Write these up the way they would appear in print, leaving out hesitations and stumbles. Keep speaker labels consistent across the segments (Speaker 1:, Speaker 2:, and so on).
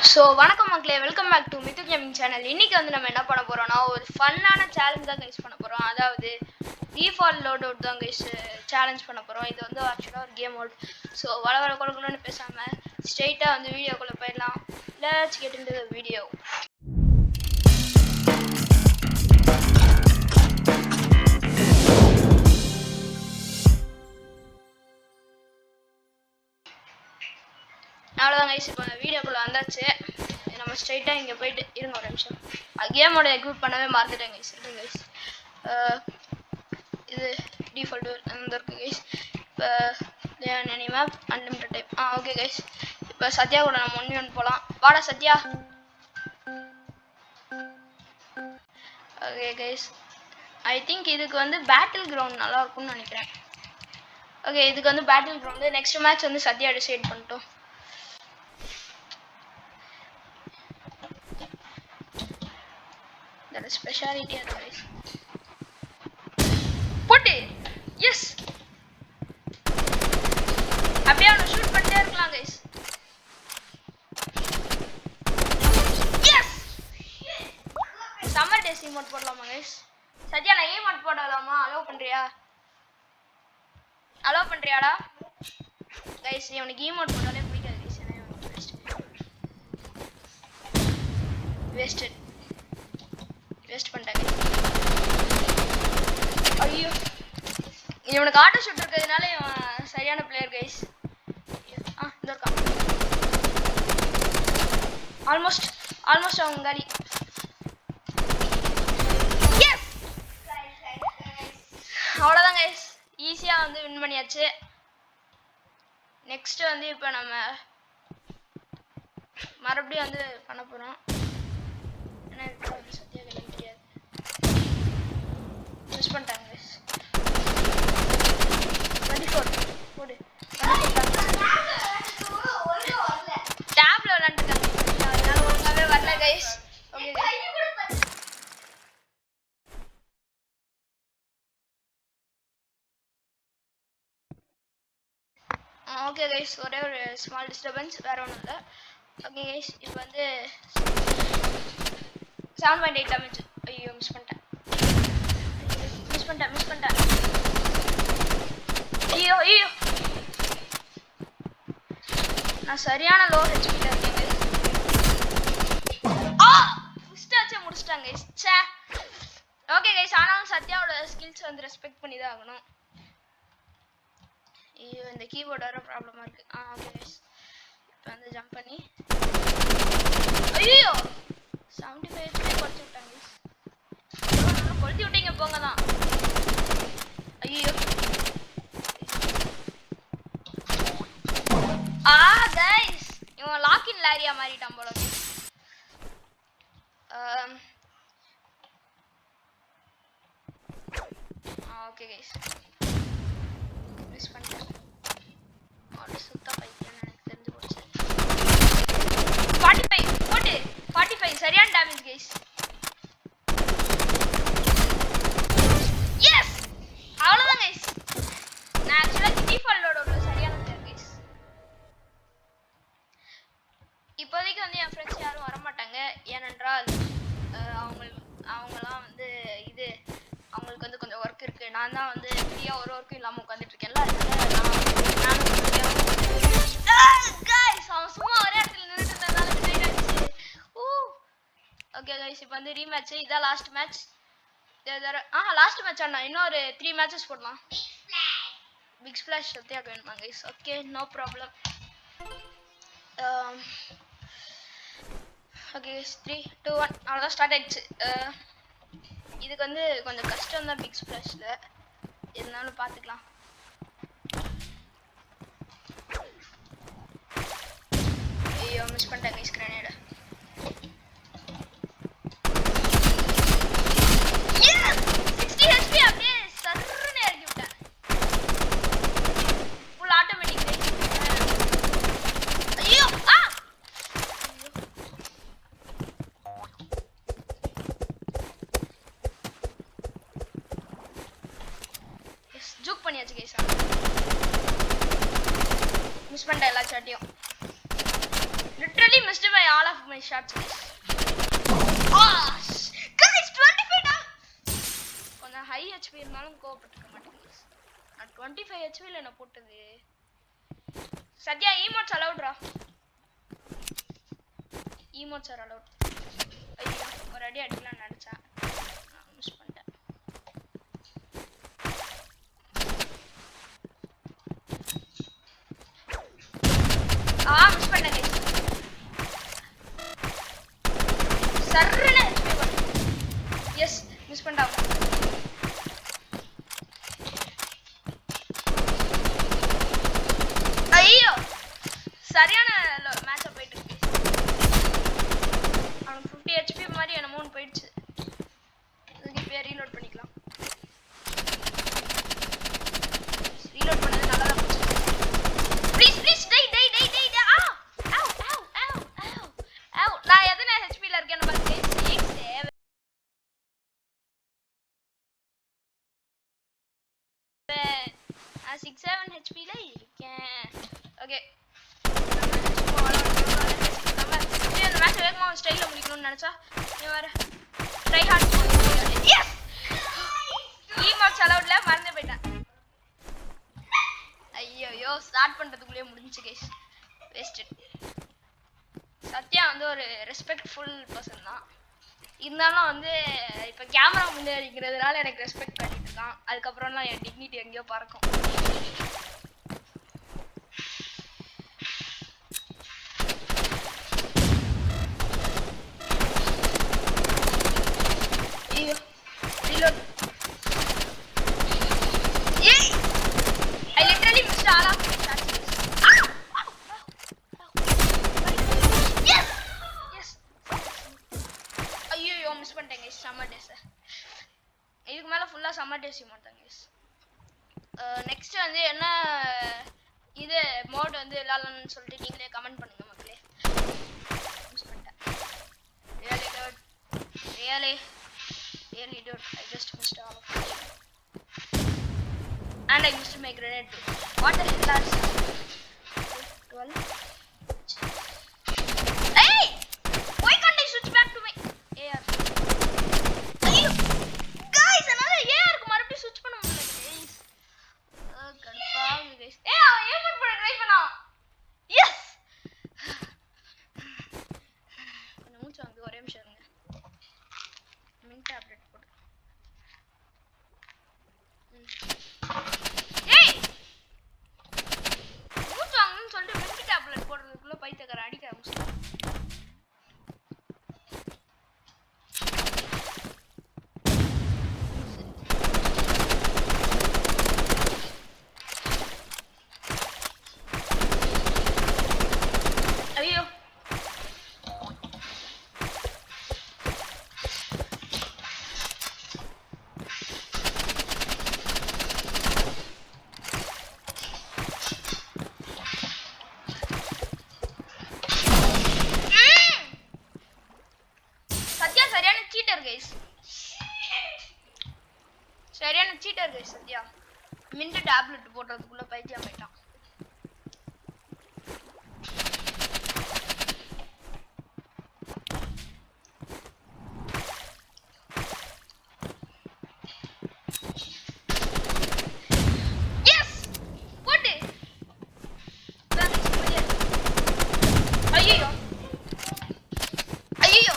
Speaker 1: So வணக்கம் மக்களே, welcome back to Mithu gaming channel. இன்றைக்கி வந்து நம்ம என்ன பண்ண போகிறோம்னா ஒரு ஃபன்னான சேலஞ்ச் தான் கைஸ் பண்ண போகிறோம். அதாவது டிஃபால்ட் லோட் அவுட் தான் கைஸ் சேலஞ்ச் பண்ண போகிறோம். இது வந்து ஆக்சுவலாக ஒரு கேம் அவுட். ஸோ வள கொடுக்கணும்னு பேசாமல் ஸ்ட்ரெயிட்டாக வந்து வீடியோக்குள்ளே போயிடலாம். Let's get into the video. அவ்வளோதான் கைஸ், இப்போ வீடியோக்குள்ளே வந்தாச்சு. நம்ம ஸ்ட்ரைட்டாக இங்கே போயிட்டு இருங்க ஒரு நிமிஷம். கேமோட எக்யூட் பண்ணவே மறந்துட்டேன் கைஸ். இருங்க கைஸ், இது டிஃபால்ட் அந்த இருக்குது கைஸ். இப்போ any map unlimited type. Okay guys, இப்போ சத்யா கூட நம்ம 1v1 போகலாம். வாடா Sathya. Okay guys, I think இதுக்கு வந்து பேட்டில் கிரவுண்ட் நல்லா இருக்கும்னு நினைக்கிறேன். ஓகே, இதுக்கு வந்து பேட்டில் கிரவுண்டு. நெக்ஸ்ட் மேட்ச் வந்து சத்யா டிசைட் பண்ணிட்டோம். ஸ்பெஷாலிட்டி அது கைஸ். போட்டு எஸ், அப்படியே அவனை ஷூட் பண்ணிட்டே இருக்கலாம் guys. Yes, summer days emote போடலாமா கைஸ்? சத்யா, நான் ஈமோட் போடலாமா? அலோவ் பண்றியாடா கைஸ்? இவனுக்கு ஈமோட் போட்டாலே பிடிக்காது கைஸ். வேஸ்ட் பண்ணிட்டாங்க. ஐயோ, இவனுக்கு ஆட்டோ ஷூட் இருக்கிறதுனால இவன் சரியான பிளேயர் கைஸ். இந்த இருக்கான். ஆல்மோஸ்ட் அவங்க காலி. அவ்வளோதான் கைஸ், ஈஸியாக வந்து வின் பண்ணியாச்சு. நெக்ஸ்ட் வந்து இப்போ நம்ம மறுபடியும் வந்து பண்ண போகிறோம். சத்யா கிடைக்க முடியாது, மிஸ் பண்ணிட்டாங்க கைஸ். 24 போடு. டேப்ல விளையாண்டுருக்காங்க, அதனால ஒழுங்காவே வரல கைஸ். ஓகே கைஸ், ஒரே ஒரு ஸ்மால் டிஸ்டர்பன்ஸ், வேற ஒன்றும் இல்லை. ஓகே கைஸ், இப்போ வந்து 7.8 டேமேஜ். ஐயோ, மிஸ் பண்ணிட்டேன். ஐயோ, நான் சரியான லோ ஹெச்பில இருக்கேன். முடிச்சிட்டாங்க கைஸ். ச்சே. ஓகே கைஸ், ஆனாலும் சத்யாவோட ஸ்கில்ஸ் வந்து ரெஸ்பெக்ட் பண்ணி தான் ஆகணும். ஐயோ, இந்த கீபோர்டு வர ப்ராப்ளமா இருக்கு. ஓகே கைஸ், இப்போ வந்து ஜம்ப் பண்ணி ஐயோ 75 HP குறைச்சி விட்டாங்க. கொளுத்தி விட்டீங்க போங்க தான். ஐயோ, கைஸ், இவன் லாக்கின் லாரியா மாறிட்டான் போல. ஓகே கைஸ், மிஸ் பண்ணிட்டேன். சுத்த பைத்தியம் எனக்கு தெரிஞ்சு போச்சு. 45 போட்டு 45 சரியான டேமேஜ் கைஸ். எஸ், அவ்வளவுதான் கைஸ். நான் ஆக்சுவலா டிஃபால்ட் லோட் அவுட்ல சரியான பிளேயர் கைஸ். இப்போதைக்கு வந்து என் ஃப்ரெண்ட்ஸ் யாரும் வர மாட்டாங்க. ஏனென்றால் அவங்கலாம் வந்து அவங்களுக்கு வந்து கொஞ்சம் ஒர்க் இருக்கு. நான் தான் வந்து ஃப்ரீயா ஒரு ஒர்க்கும் இல்லாம உட்காந்துட்டு இருக்கேன்ல, கைஸ் அவன் சும்மா ஒரே இடத்துல நின்னுட்டு இருந்ததால டிசைட் ஆச்சு. ஓகே கைஸ், இப்போ வந்து ரீமேட்ச். இதான் லாஸ்ட் மேட்ச். லாஸ்ட் மேட்ச் அண்ணா, இன்னொரு 3 மேட்சஸ் போடலாம். பிக் ஸ்பிளாஷ் சத்யாக்கு வேணுமா guys? Okay, no problem. Okay guys, 3, 2, 1 அவ்வளோதான், ஸ்டார்ட் ஆயிடுச்சு. இதுக்கு வந்து கொஞ்சம் கஷ்டம் தான் பிக் ஸ்பிளாஷ்ல, இருந்தாலும் பார்த்துக்கலாம். ஐயோ, மிஸ் பண்ணிட்டேன் கைஸ் கிரனேட். ஜூக் பண்ணியாச்சு கைஸ். மிஸ் பண்ணிட்டேன் எல்லா சாட்டியும். Literally miss half my shots guys. Guys 25 down. கொஞ்சம் high HP இருந்தாலும் கோவப்பட்டுக்க மாட்டேன் guys. நான் 25 HP ல என்ன போட்டது. Sathya emotes allowed raw. emotes are allowed. ஐயோ ஒரு அடி அடிக்கலாம் நினைச்சேன். மிஸ் பண்ணிட்டேன். மிஸ் பண்ணேன் guys. சர்ரன HP வந்து. எஸ் மிஸ் பண்ணிட்டேன். ஐயோ சரியான மேட்ச் போயிட்டு இருக்கு. அவனுக்கு 50 HP மாதிரி என்னமோ போயிடுச்சு. இதுக்கு இப்பயே ரீலோட் பண்ணிக்கலாம். ரீலோட் பண்ணது நல்லா தான் போச்சு. Please please die die die die die ஆவ் ஆவ் ஆவ் ஆவ் ஆவ் நான் எத்தனை HP ல இருக்கேன்னு பாருங்க. 6-7 HP ல இருக்கேன். ஓகே இந்த மேட்ச் வேகமா ஸ்டைல்ல முடிக்கணும்னு நினைச்சா நீ வர ட்ரை ஹார்ட். எஸ் emotes allowedல மறந்தே போயிட்டேன். ஐயோ ஸ்டார்ட் பண்றதுக்குள்ளே முடிஞ்சுச்சு गाइस. வேஸ்டட். சத்யா வந்து ஒரு ரெஸ்பெக்ட்ஃபுல் பர்சன் தான். இருந்தாலும் வந்து இப்போ கேமரா முன்னாடி இருக்கிறதுனால எனக்கு ரெஸ்பெக்ட் பண்ணிட்டு இருக்கான். அதுக்கப்புறம்லாம் என் டிக்னிட்டி எங்கேயோ பறக்கும். ஐயோ ரீலோட். ஏய் I literally missed all of my shots. Yes yes ஐயோ மிஸ் பண்ணிட்டேன் गाइस. சம்மர் டேஸ் இதுக்கு மேல ஃபுல்லா சம்மர் டேஸ் மாட்டாங்க गाइस. நெக்ஸ்ட் வந்து என்ன இது மோட் வந்து விளையாடலாம்னு சொல்லிட்டு நீங்களே கமெண்ட் பண்ணுங்க மக்களே. மிஸ் பண்ணிட்டேன். Really dude really dude, I just missed all of it. And I missed my grenade too. What the hell are 12? Hey! Why can't I switch back to my AR? Ayyo! Guys, another AR ku மறுபடியும் switch பண்ண முடியல guys. கடுப்பாகுது guys. ஏய் ஏன் பண்ண try பண்ணா? Yes! கொஞ்சம் மூச்சு வாங்க ஒரே நிமிஷம் இருங்க. மின் டேப்லெட் போடு. ஏய் மூச்சு வாங்கன்னு சொல்லிட்டு மின் டேப்லெட் போடுறதுக்குள்ள பைத்தியக்கார அடிக்க ஆரம்பிச்சிட்டான். ஐயோ சரியான cheater guys Sathya. Mint tablet போடுறதுக்குள்ள பைத்தியம் ஆயிட்டான். எஸ் போடு. ஐயோ ஐயோ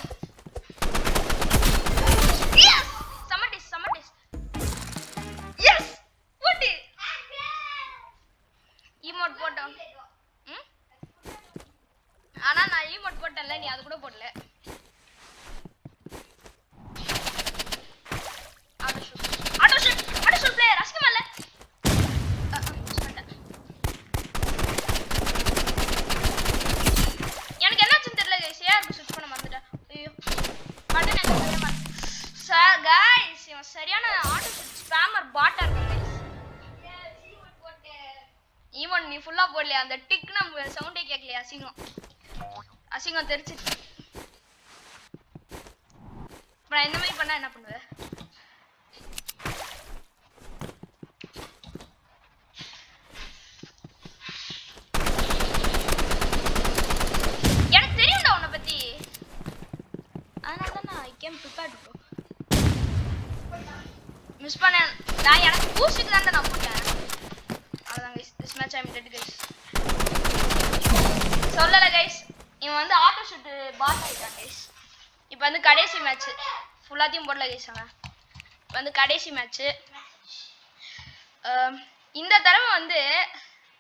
Speaker 1: emote போட்டோம். ஆனா நான் emote போட்டல நீ அது கூட போடல. ஆட்டோ ஷூட் பிளேயர் அஸ்கமல்ல. எனக்கு என்னாச்சுன்னு தெரியல गाइस. ஏஆர் ஸ்விட்ச் பண்ண மறந்துட்டேன். ஐயோ பட்டன் எனக்கு தெரியாம. சார் गाइस இவன் சரியான ஆட்டோ ஸ்பாமர் பாட்டா இருக்கான் गाइस. ஈவன் நீ ஃபுல்லா போடலையா? அந்த டிக் நம்ம சவுண்டே கேட்கலையா? அசிங்கம் தெரிச்சிச்சு. நான் இந்த மாதிரி பண்ணா என்ன பண்ணுவேன்? எனக்கு தெரியும்டா உன்னை பத்தி. சொல்லல கைஸ், இவன் வந்து ஆட்டோ ஷூட் பாஸ் ஆயிட்டான் கைஸ். இப்போ வந்து கடைசி மேட்ச் ஃபுல்லாத்தையும் போடல கைஸ். அவன் வந்து கடைசி மேட்ச். இந்த தடவை வந்து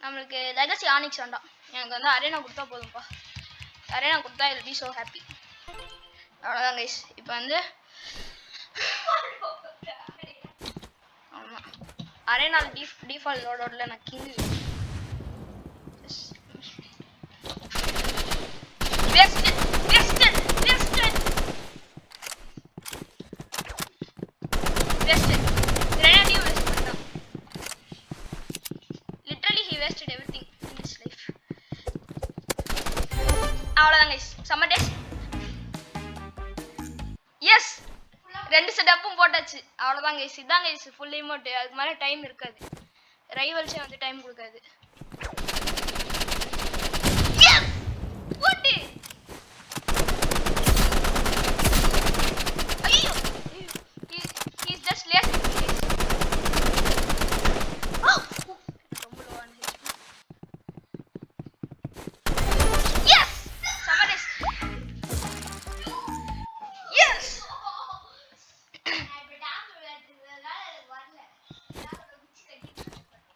Speaker 1: நம்மளுக்கு லெகசி ஆனிக்ஸ் வேண்டாம், எனக்கு வந்து அரேனா கொடுத்தா போதும்பா. அரேனா கொடுத்தா இல் பி ஸோ ஹாப்பி. அவ்வளோதான் கைஸ். இப்போ வந்து ஆமாம், அரேனா டிஃபால்ட் லோடோட நான் கிங். அவ்வளோதான் கைஸ், செம்ம டேஸ். எஸ், 2 செட்டப்பும் போட்டாச்சு. அவ்வளோதான் கைஸ், இதான் கைஸ் ஃபுல் இமோட். அதுக்கு மேலே டைம் இருக்காது, ரைவல்ஸே வந்து டைம் கொடுக்காது. ஐயோ, ஹீஸ் ஜஸ்ட் லேசி.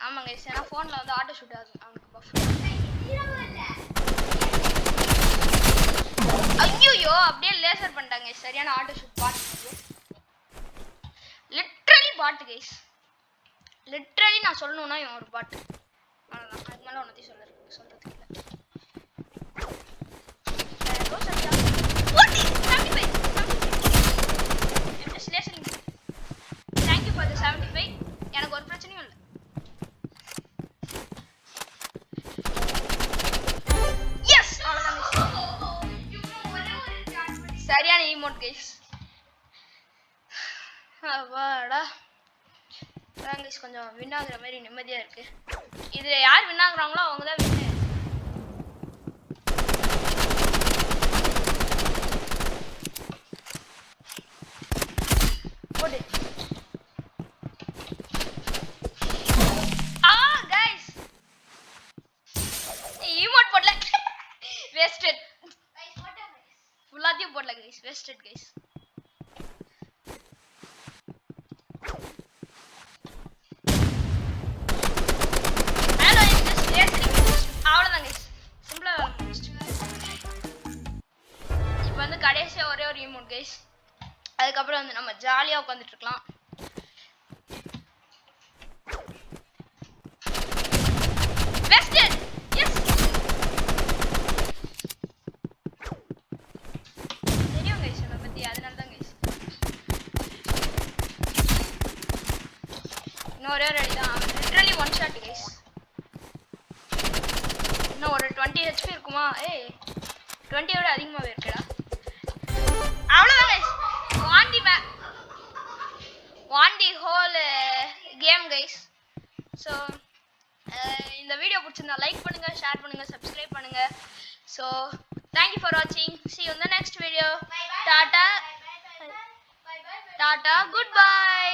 Speaker 1: ஆமாங்க கைஸ், ஏன்னா ஃபோனில் வந்து ஆட்டோ ஷூட் ஆகுது அவனுக்கு பஃப். ஐயோ, அப்படியே லேசர் பண்ணிட்டாங்க. சரியான ஆட்டோ ஷூட் பாட், லிட்ரலி பாட் கைஸ். லிட்ரலி நான் சொல்லணும்னா இவன் ஒரு பாட், அவ்வளோதான். அதுக்கு மேலே ஒன்றத்தையும் சொல்கிறதுக்கு இல்லை. Thank you for the 75. எனக்கு ஒரு பிரச்சனையும் இல்லை. சரியான ஈமோட் கைஸ். அவாடா, கைஸ் கொஞ்சம் வின் ஆகுற மாதிரி நிம்மதியா இருக்கு. இதுல யார் வின் ஆகுறாங்களோ அவங்க தான் வின். போடு. கைஸ் ஈமோட் போடல, வேஸ்டட். ஃபுல்லாத்தையும் போடல கைஸ், வேஸ்டட் கைஸ். அவ்வளோதான் கைஸ், சிம்பிளா முடிச்சிட்டு. இப்போ வந்து கடைசியாக ஒரே ஒரு ஈமோட் கைஸ். அதுக்கப்புறம் வந்து நம்ம ஜாலியாக உட்காந்துட்டு இருக்கலாம். ஒரே ஒரு அடி தான், லிட்டரலி ஒன் ஷாட் கைஸ். இன்னும் ஒரு 20 HP இருக்குமா? 20 விட அதிகமாகவே இருக்குடா. அவ்வளோதான் guys, won the whole game guys. So இந்த வீடியோ பிடிச்சிருந்தா லைக் பண்ணுங்க, ஷேர் பண்ணுங்க, சப்ஸ்கிரைப் பண்ணுங்க. ஸோ தேங்க்யூ ஃபார் வாட்சிங். see you in the next video. டாடா, குட் பை.